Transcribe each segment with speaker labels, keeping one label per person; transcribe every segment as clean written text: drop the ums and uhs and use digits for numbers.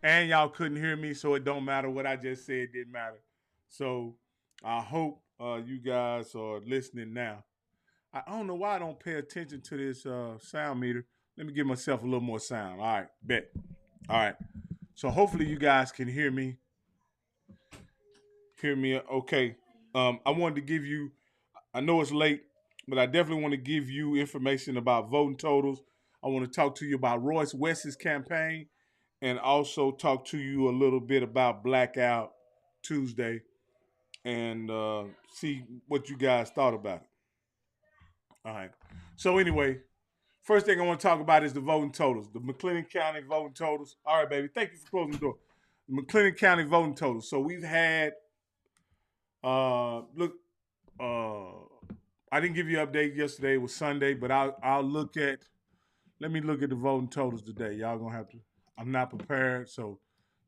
Speaker 1: and y'all couldn't hear me, so it don't matter what I just said. Didn't matter. So I hope you guys are listening now. I don't know why I don't pay attention to this sound meter. Let me give myself a little more sound. All right, bet. All right. So hopefully you guys can hear me. Hear me? Okay. I wanted to give you. I know it's late, but I definitely want to give you information about voting totals. I want to talk to you about Royce West's campaign, and also talk to you a little bit about Blackout Tuesday, and see what you guys thought about it. All right. So anyway, first thing I want to talk about is the voting totals, the McLennan County voting totals. All right, baby. Thank you for closing the door. The McLennan County voting totals. So we've had, look, I didn't give you an update yesterday. It was Sunday, but I'll look at. Let me look at the voting totals today. Y'all gonna have to. I'm not prepared, so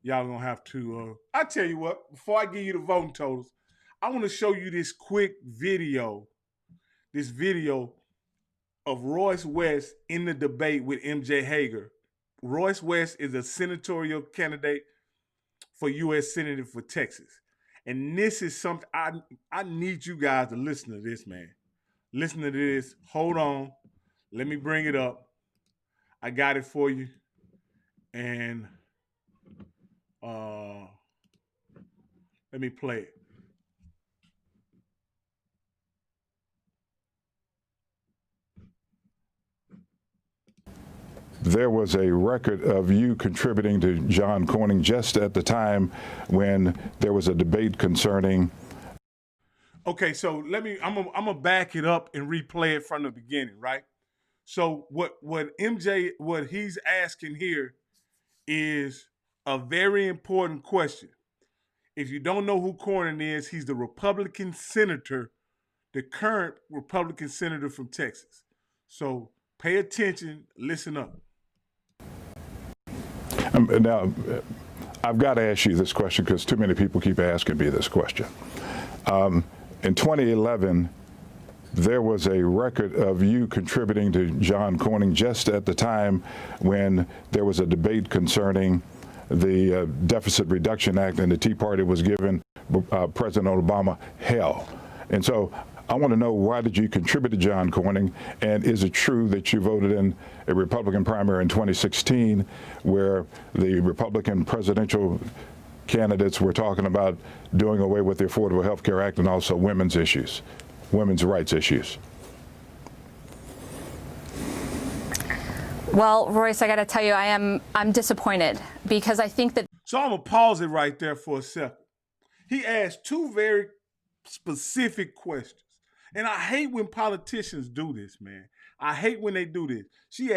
Speaker 1: y'all gonna have to. I tell you what. Before I give you the voting totals, I want to show you this quick video. This video of Royce West in the debate with MJ Hager. Royce West is a senatorial candidate for U.S. Senator for Texas. And this is something I need you guys to listen to this, man. Listen to this. Hold on. Let me bring it up. I got it for you. And let me play it.
Speaker 2: There was a record of you contributing to John Cornyn just at the time when there was a debate concerning.
Speaker 1: Okay, so I'm gonna back it up and replay it from the beginning, right? So what he's asking here is a very important question. If you don't know who Cornyn is, he's the Republican senator, the current Republican senator from Texas. So pay attention, listen up.
Speaker 2: Now, I've got to ask you this question because too many people keep asking me this question. In 2011, there was a record of you contributing to John Cornyn just at the time when there was a debate concerning the Deficit Reduction Act, and the Tea Party was giving President Obama hell. And so I want to know, why did you contribute to John Cornyn? And is it true that you voted in a Republican primary in 2016 where the Republican presidential candidates were talking about doing away with the Affordable Health Care Act and also women's rights issues?
Speaker 3: Well, Royce, I got to tell you, I'm disappointed because I think that.
Speaker 1: So I'm going to pause it right there for a second. He asked two very specific questions. And I hate when politicians do this, man. I hate when they do this. He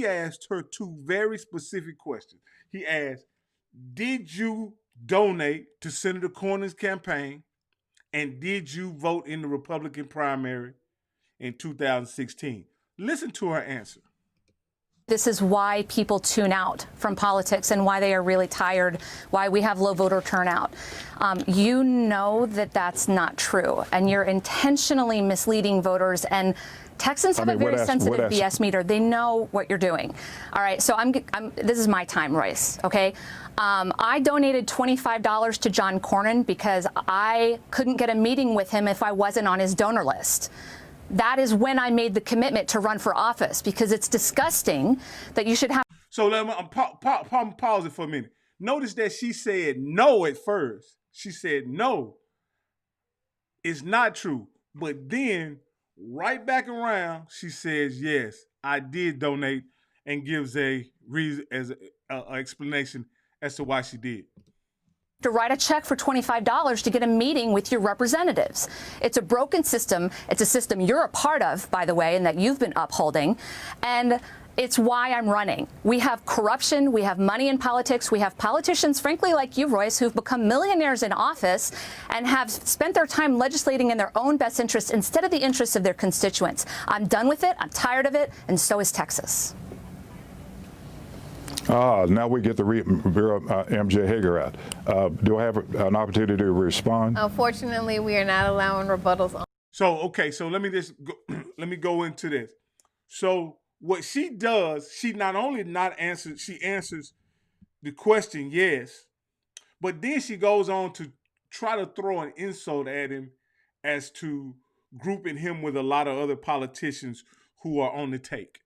Speaker 1: asked her two very specific questions. He asked, did you donate to Senator Cornyn's campaign? And did you vote in the Republican primary in 2016? Listen to her answer.
Speaker 3: This is why people tune out from politics and why they are really tired, why we have low voter turnout. You know that that's not true, and you're intentionally misleading voters. And Texans have a very sensitive BS meter. They know what you're doing. All right, so this is my time, Royce, okay? I donated $25 to John Cornyn because I couldn't get a meeting with him if I wasn't on his donor list. That is when I made the commitment to run for office, because it's disgusting that you should have.
Speaker 1: So let me pause it for a minute. Notice that she said no at first. She said no. It's not true. But then right back around, she says, yes, I did donate, and gives a reason, as an explanation as to why she did.
Speaker 3: To write a check for $25 to get a meeting with your representatives. It's a broken system. It's a system you're a part of, by the way, and that you've been upholding. And it's why I'm running. We have corruption. We have money in politics. We have politicians, frankly, like you, Royce, who've become millionaires in office and have spent their time legislating in their own best interests instead of the interests of their constituents. I'm done with it. I'm tired of it. And so is Texas.
Speaker 2: Now we get the MJ Hager out. Do I have an opportunity to respond?
Speaker 4: Unfortunately, we are not allowing rebuttals.
Speaker 1: So, okay, so let me go into this. So what she does, she not only not answers, she answers the question, yes. But then she goes on to try to throw an insult at him as to grouping him with a lot of other politicians who are on the take.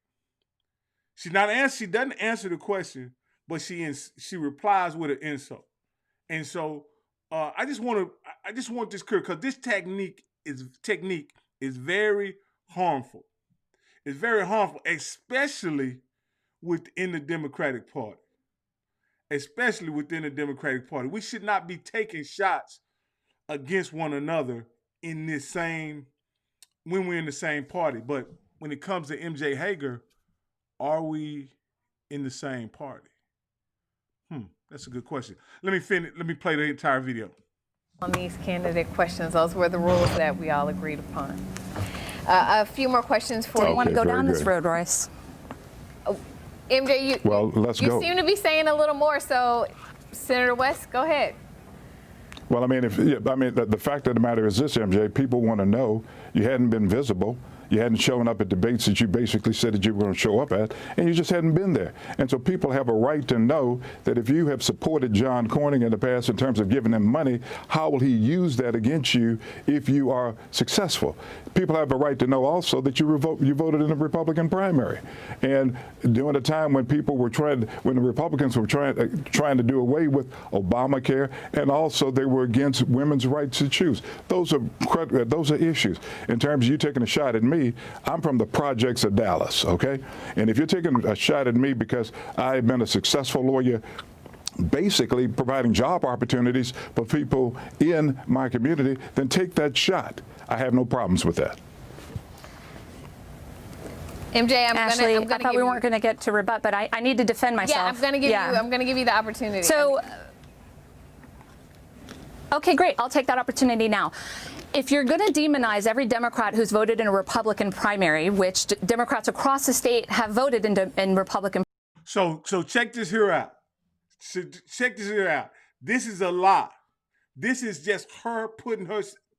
Speaker 1: She doesn't answer the question, but she replies with an insult. And so I just want this clear because this technique is very harmful. It's very harmful, especially within the Democratic Party. Especially within the Democratic Party. We should not be taking shots against one another in this same when we're in the same party. But when it comes to MJ Hager, are we in the same party? That's a good question. Let me play the entire video.
Speaker 4: On these candidate questions, those were the rules that we all agreed upon. A few more questions for
Speaker 3: Do you
Speaker 4: you.
Speaker 3: want to go down this
Speaker 2: good.
Speaker 3: road, Royce?
Speaker 4: MJ,
Speaker 2: let's
Speaker 4: you
Speaker 2: go.
Speaker 4: seem to be saying a little more, so Senator West, go ahead.
Speaker 2: Well, I mean, the fact of the matter is this, MJ. People want to know you hadn't been visible. You hadn't shown up at debates that you basically said that you were going to show up at, and you just hadn't been there. And so people have a right to know that if you have supported John Cornyn in the past in terms of giving him money, how will he use that against you if you are successful? People have a right to know also that you voted in the Republican primary. And during a time when when the Republicans were trying to do away with Obamacare, and also they were against women's rights to choose. Those are issues. In terms of you taking a shot at me, I'm from the projects of Dallas, okay? And if you're taking a shot at me because I've been a successful lawyer, basically providing job opportunities for people in my community, then take that shot. I have no problems with that.
Speaker 4: MJ,
Speaker 3: Ashley, I thought we weren't going to get to rebut, but I need to defend myself.
Speaker 4: Yeah, I'm going to give you the opportunity.
Speaker 3: So, okay, great. I'll take that opportunity now. If you're going to demonize every Democrat who's voted in a Republican primary, which Democrats across the state have voted in Republican.
Speaker 1: So check this here out. This is a lie. This is just her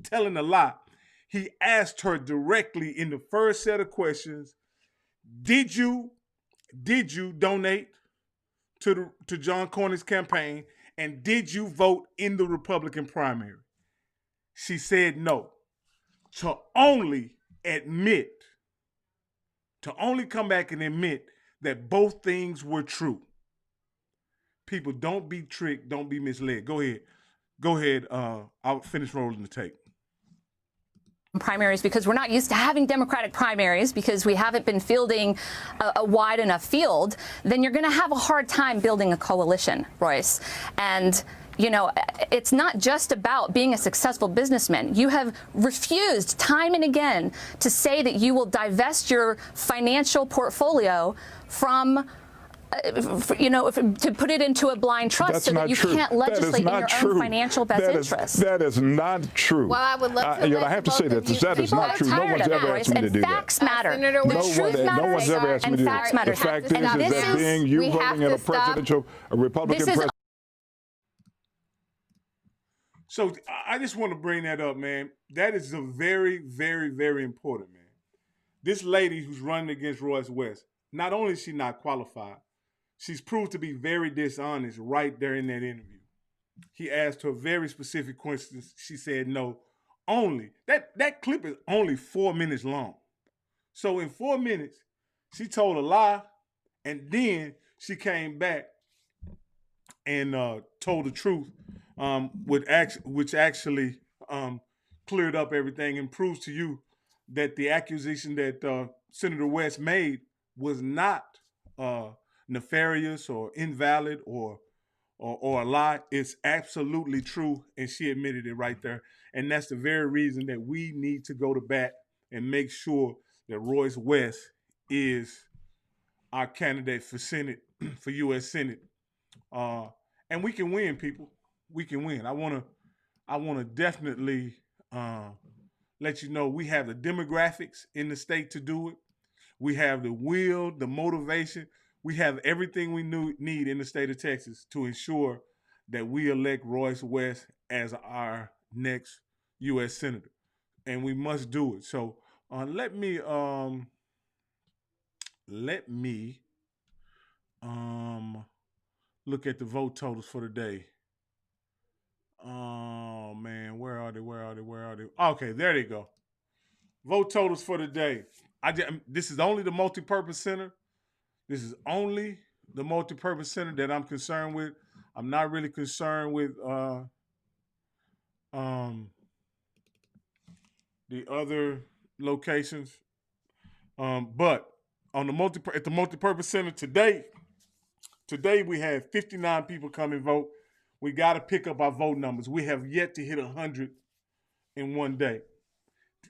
Speaker 1: telling a lie. He asked her directly in the first set of questions, did you donate to John Cornyn's campaign, and did you vote in the Republican primary? She said no. To only come back and admit that both things were true. People, don't be tricked, don't be misled. Go ahead. I'll finish rolling the tape.
Speaker 3: Primaries, because we're not used to having Democratic primaries, because we haven't been fielding a wide enough field, then you're going to have a hard time building a coalition, Royce. And you know, it's not just about being a successful businessman. You have refused time and again to say that you will divest your financial portfolio from to put it into a blind trust so that you can't legislate in your own financial best interest.
Speaker 2: That is not true.
Speaker 4: Well, I would love to.
Speaker 2: I have to say that is not true. No one's ever asked me to do that.
Speaker 3: Facts matter.
Speaker 2: No one's ever asked me to do that. The fact is that being you voting in a Republican president.
Speaker 1: So I just want to bring that up, man. That is a very, very, very important, man. This lady who's running against Royce West, not only is she not qualified, she's proved to be very dishonest right there in that interview. He asked her very specific questions. She said no. That clip is only 4 minutes long. So in 4 minutes, she told a lie, and then she came back and told the truth, which actually cleared up everything and proves to you that the accusation that Senator West made was not nefarious or invalid or a lie. It's absolutely true, and she admitted it right there. And that's the very reason that we need to go to bat and make sure that Royce West is our candidate for Senate, for U.S. Senate. And we can win, people. We can win. I want to definitely let you know we have the demographics in the state to do it. We have the will, the motivation. We have everything we need in the state of Texas to ensure that we elect Royce West as our next U.S. Senator. And we must do it. So let me look at the vote totals for the day. Oh man, where are they? Where are they? Where are they? Okay, there they go. Vote totals for the day. This is only the multi-purpose center. This is only the multi-purpose center that I'm concerned with. I'm not really concerned with the other locations. But on at the multi-purpose center today we had 59 people come and vote. We got to pick up our vote numbers. We have yet to hit 100 in one day.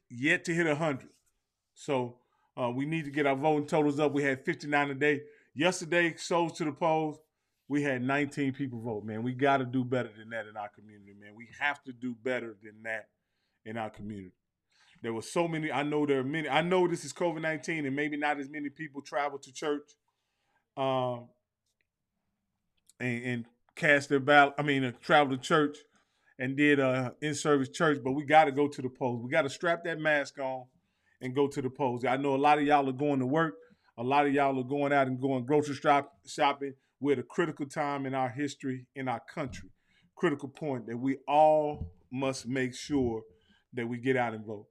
Speaker 1: Yet to hit 100. So we need to get our voting totals up. We had 59 today. Yesterday, shows to the polls, we had 19 people vote, man. We got to do better than that in our community, man. We have to do better than that in our community. There were so many. I know there are many. I know this is COVID-19 and maybe not as many people travel to church and cast their ballot. Travel to church and did in-service church, but we got to go to the polls. We got to strap that mask on and go to the polls. I know a lot of y'all are going to work. A lot of y'all are going out and going grocery shopping. We're at a critical time in our history, in our country. Critical point that we all must make sure that we get out and vote.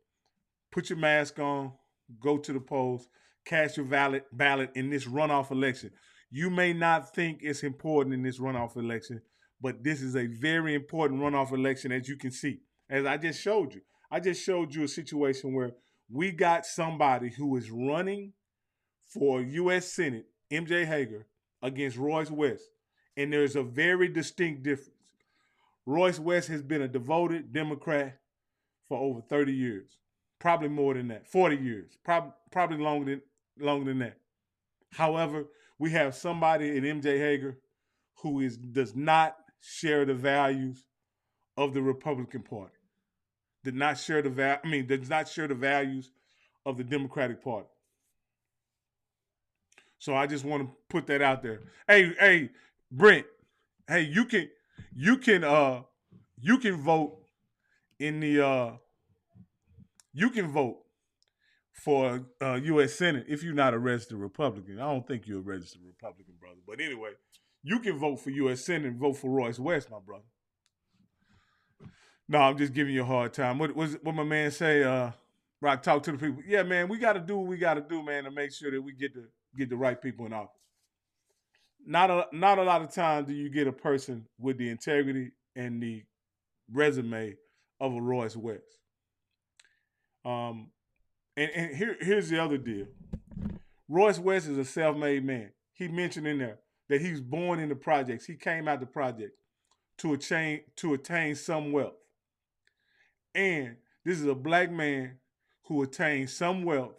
Speaker 1: Put your mask on, go to the polls, cast your ballot in this runoff election. You may not think it's important in this runoff election, but this is a very important runoff election, as you can see. As I just showed you. I just showed you a situation where we got somebody who is running for U.S. Senate, MJ Hager, against Royce West. And there's a very distinct difference. Royce West has been a devoted Democrat for over 30 years. Probably more than that, 40 years, probably longer than that. However, we have somebody in MJ Hager who does not share the values of the Republican Party. Does not share the values of the Democratic Party. So I just want to put that out there. Hey, Brent. Hey, you can vote in the you can vote for U.S. Senate if you're not a registered Republican. I don't think you're a registered Republican, brother. But anyway, you can vote for U.S. Senate and vote for Royce West, my brother. No, I'm just giving you a hard time. What my man say? Rock, talk to the people. Yeah, man, we got to do what we got to do, man, to make sure that we get the right people in office. Not a lot of times do you get a person with the integrity and the resume of a Royce West. And here's the other deal. Royce West is a self-made man. He mentioned in there that he was born in the projects. He came out the projects to attain some wealth. And this is a black man who attained some wealth,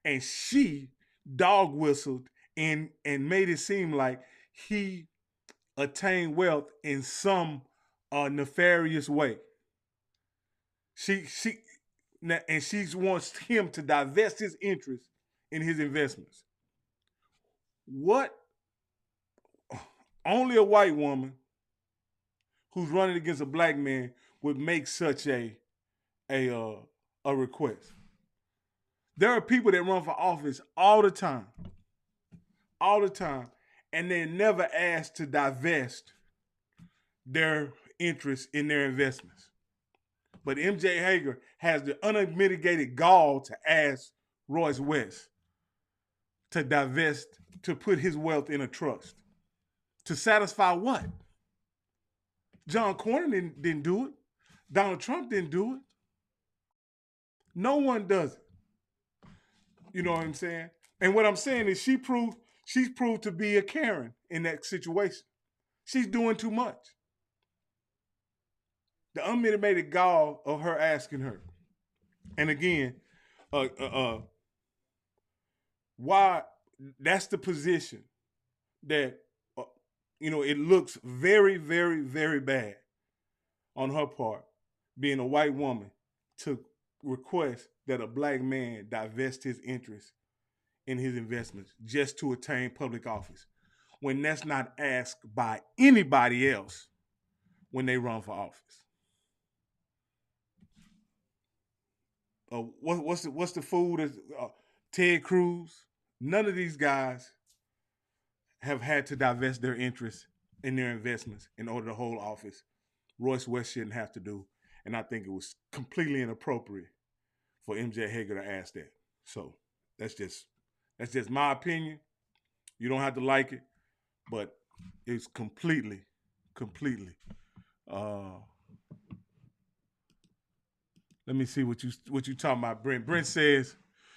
Speaker 1: and she dog whistled and made it seem like he attained wealth in some nefarious way. She wants him to divest his interest in his investments. What? Only a white woman who's running against a black man would make such a request. There are people that run for office all the time, and they're never asked to divest their interest in their investments. But MJ Hager has the unmitigated gall to ask Royce West to divest, to put his wealth in a trust. To satisfy what? John Cornyn didn't do it. Donald Trump didn't do it. No one does it. You know what I'm saying? And what I'm saying is she's proved to be a Karen in that situation. She's doing too much. The unmitigated gall of her asking her. And again, why that's the position that, it looks very, very, very bad on her part, being a white woman, to request that a black man divest his interest in his investments just to attain public office, when that's not asked by anybody else when they run for office. What's the food? Ted Cruz. None of these guys have had to divest their interest in their investments in order to hold office. Royce West shouldn't have to do. And I think it was completely inappropriate for MJ Hager to ask that. So that's just my opinion. You don't have to like it, but it's completely. Let me see what you talking about, Brent. Brent says,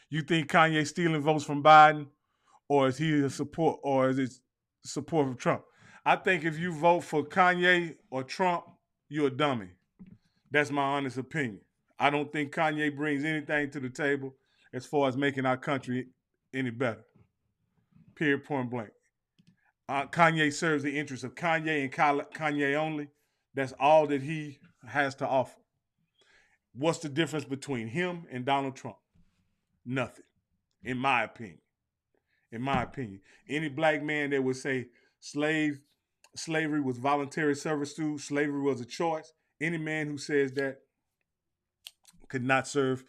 Speaker 1: you think Kanye stealing votes from Biden, or is he a support, or is it support for Trump? I think if you vote for Kanye or Trump, you're a dummy. That's my honest opinion. I don't think Kanye brings anything to the table as far as making our country any better. Period, point blank. Kanye serves the interests of Kanye and Kanye only. That's all that he has to offer. What's the difference between him and Donald Trump? Nothing, in my opinion. In my opinion. Any black man that would say slavery was voluntary servitude, slavery was a choice, any man who says that could not serve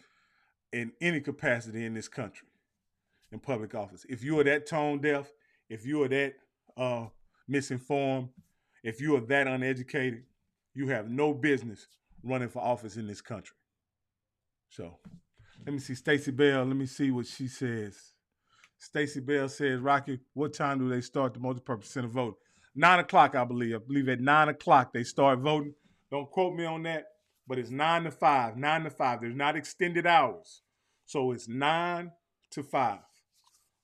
Speaker 1: in any capacity in this country in public office. If you are that tone deaf, if you are that misinformed, if you are that uneducated, you have no business running for office in this country. So, let me see Stacey Bell. Let me see what she says. Stacey Bell says, Rocky, what time do they start the multi-purpose center voting? 9 o'clock, I believe. I believe at 9 o'clock they start voting. Don't quote me on that, but it's 9 to 5. 9 to 5. There's not extended hours. So it's 9 to 5.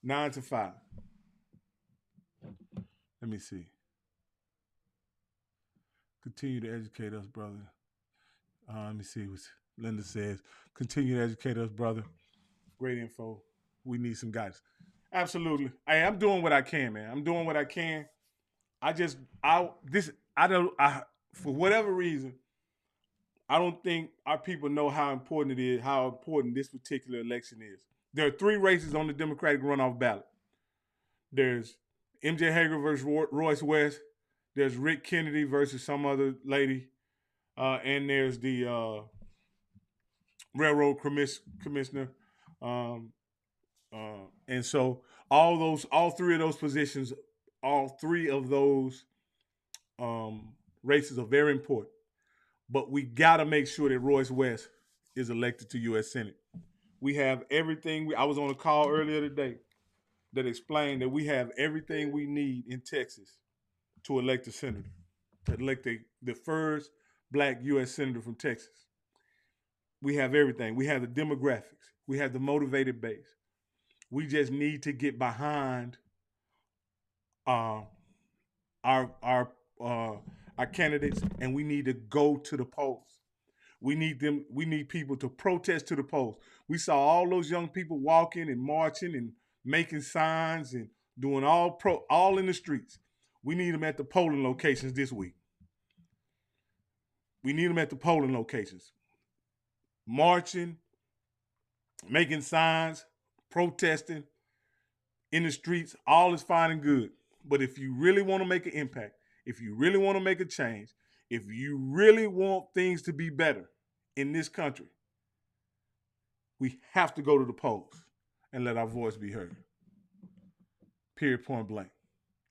Speaker 1: 9 to 5. Let me see. Continue to educate us, brother. Let me see what Linda says. Continue to educate us, brother. Great info. We need some guidance. Absolutely. I'm doing what I can, man. I'm doing what I can. For whatever reason, I don't think our people know how important it is, how important this particular election is. There are 3 races on the Democratic runoff ballot. There's MJ Hager versus Royce West. There's Rick Kennedy versus some other lady. And there's the railroad commissioner. And so all 3 of those positions, all 3 of those races are very important. But we got to make sure that Royce West is elected to U.S. Senate. We have everything. I was on a call earlier today that explained that we have everything we need in Texas to elect a senator, to elect the first black U.S. senator from Texas. We have everything. We have the demographics. We have the motivated base. We just need to get behind our candidates, and we need to go to the polls. We need people to protest to the polls. We saw all those young people walking and marching and making signs and doing all in the streets. We need them at the polling locations this week. We need them at the polling locations. Marching, making signs, protesting in the streets, all is fine and good. But if you really want to make an impact, if you really want to make a change, if you really want things to be better in this country, we have to go to the polls and let our voice be heard. Period, point blank.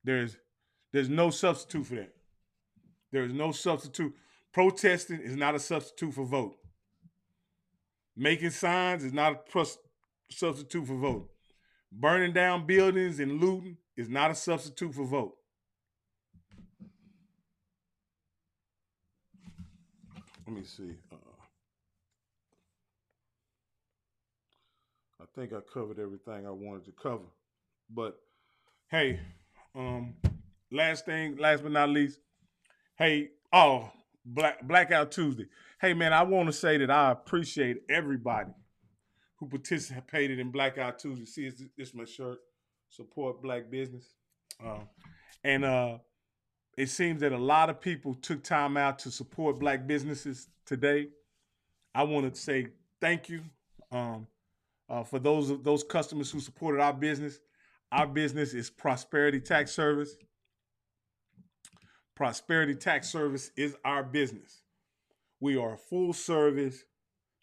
Speaker 1: There's no substitute for that. There is no substitute. Protesting is not a substitute for voting. Making signs is not a substitute for voting. Burning down buildings and looting is not a substitute for voting. Let me see. I think I covered everything I wanted to cover. But, hey, last but not least, hey, Blackout Tuesday. Hey, man, I want to say that I appreciate everybody who participated in Blackout Tuesday. See, this is my shirt, support black business. It seems that a lot of people took time out to support black businesses today. I want to say thank you for those customers who supported our business. Our business is Prosperity Tax Service. Prosperity Tax Service is our business. We are a full service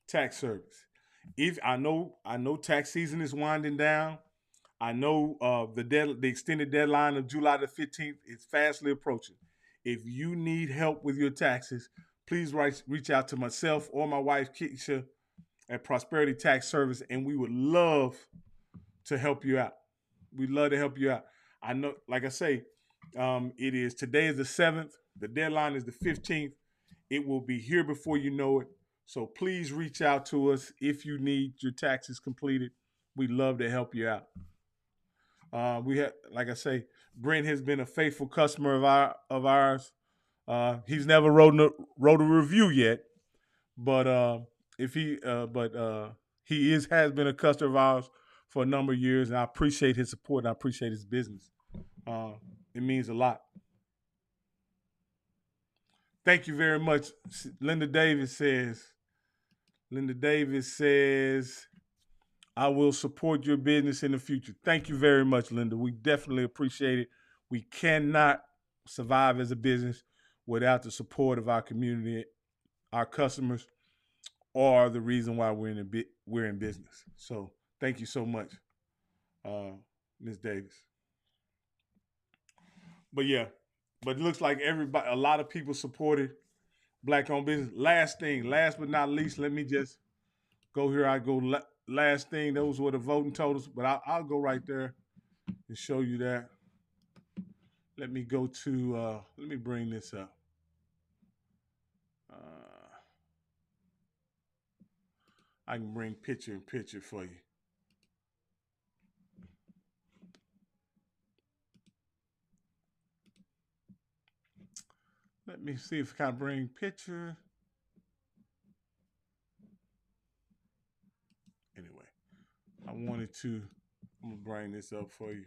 Speaker 1: tax service. If I know tax season is winding down. I know the extended deadline of July the 15th is fastly approaching. If you need help with your taxes, please reach out to myself or my wife, Keisha, at Prosperity Tax Service, and we would love to help you out. We'd love to help you out. I know, like I say, today is the 7th. The deadline is the 15th. It will be here before you know it. So please reach out to us if you need your taxes completed. We'd love to help you out. Like I say, Brent has been a faithful customer of ours. He's never wrote a review yet, but he has been a customer of ours for a number of years, and I appreciate his support and I appreciate his business. It means a lot. Thank you very much. Linda Davis says, I will support your business in the future. Thank you very much, Linda. We definitely appreciate it. We cannot survive as a business without the support of our community, our customers, or the reason why we're in business. So thank you so much, Ms. Davis. But yeah, it looks like a lot of people supported Black-owned business. Last but not least, let me just go here. I go last thing. Those were the voting totals, but I'll go right there and show you that. Let me go to, let me bring this up. I can bring picture in picture for you. Let me see if I can bring picture. Anyway, I'm going to bring this up for you.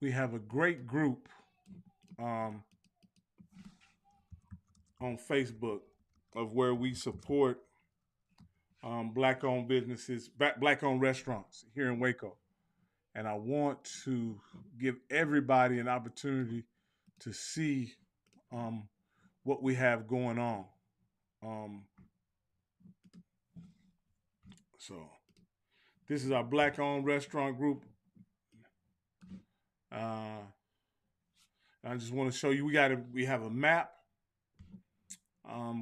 Speaker 1: We have a great group on Facebook of where we support Black-owned businesses, Black-owned restaurants here in Waco. And I want to give everybody an opportunity to see what we have going on. So this is our Black-owned restaurant group. I just want to show you, we have a map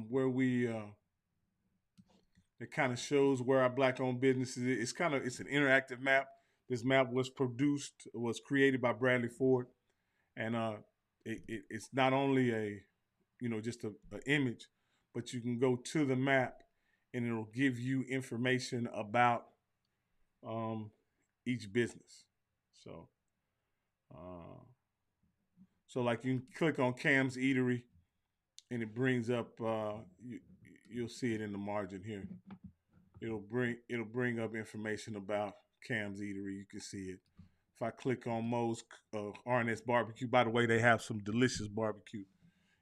Speaker 1: where it kind of shows where our Black-owned businesses is. It's an interactive map. This map was created by Bradley Ford, and it's not only just an image, but you can go to the map and it'll give you information about each business. So like you can click on Cam's Eatery, and it brings up. You'll see it in the margin here. It'll bring up information about Cam's Eatery. You can see it. If I click on Mo's R&S Barbecue, by the way, they have some delicious barbecue,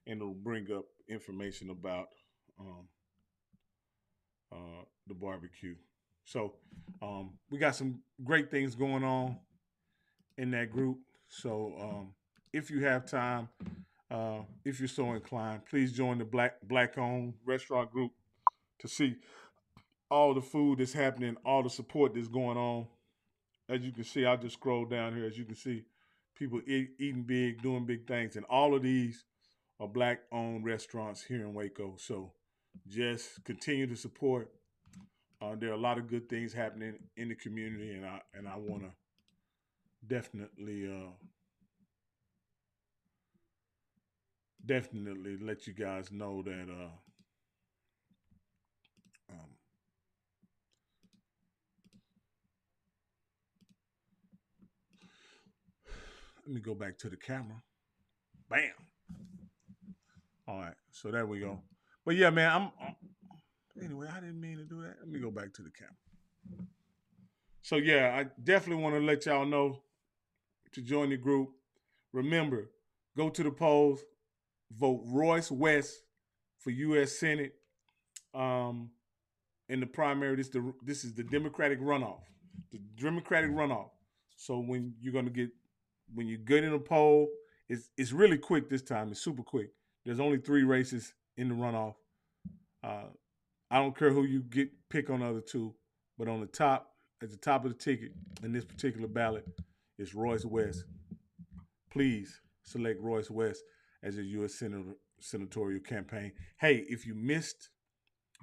Speaker 1: and it'll bring up information about the barbecue. So we got some great things going on in that group. So if you have time, if you're so inclined, please join the Black-owned restaurant group to see all the food that's happening, all the support that's going on. As you can see, I'll just scroll down here. As you can see, people eating big, doing big things. And all of these are Black-owned restaurants here in Waco. So just continue to support. There are a lot of good things happening in the community, and I want to definitely let you guys know that let me go back to the camera. Bam. All right, so there we go. But yeah, man, anyway, I didn't mean to do that. Let me go back to the camera. So yeah, I definitely want to let y'all know to join the group. Remember, go to the polls, vote Royce West for U.S. Senate. In the primary, this is the Democratic runoff. The Democratic runoff. So when you get in a poll, it's really quick this time. It's super quick. There's only 3 races in the runoff. I don't care who you pick on the other 2, but at the top of the ticket in this particular ballot is Royce West. Please select Royce West as your U.S. senatorial campaign. Hey, if you missed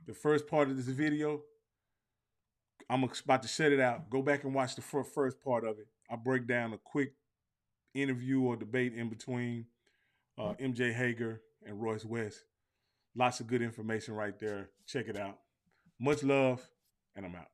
Speaker 1: the first part of this video, I'm about to shut it out. Go back and watch the first part of it. I break down a quick interview or debate in between MJ Hager and Royce West. Lots of good information right there. Check it out. Much love, and I'm out.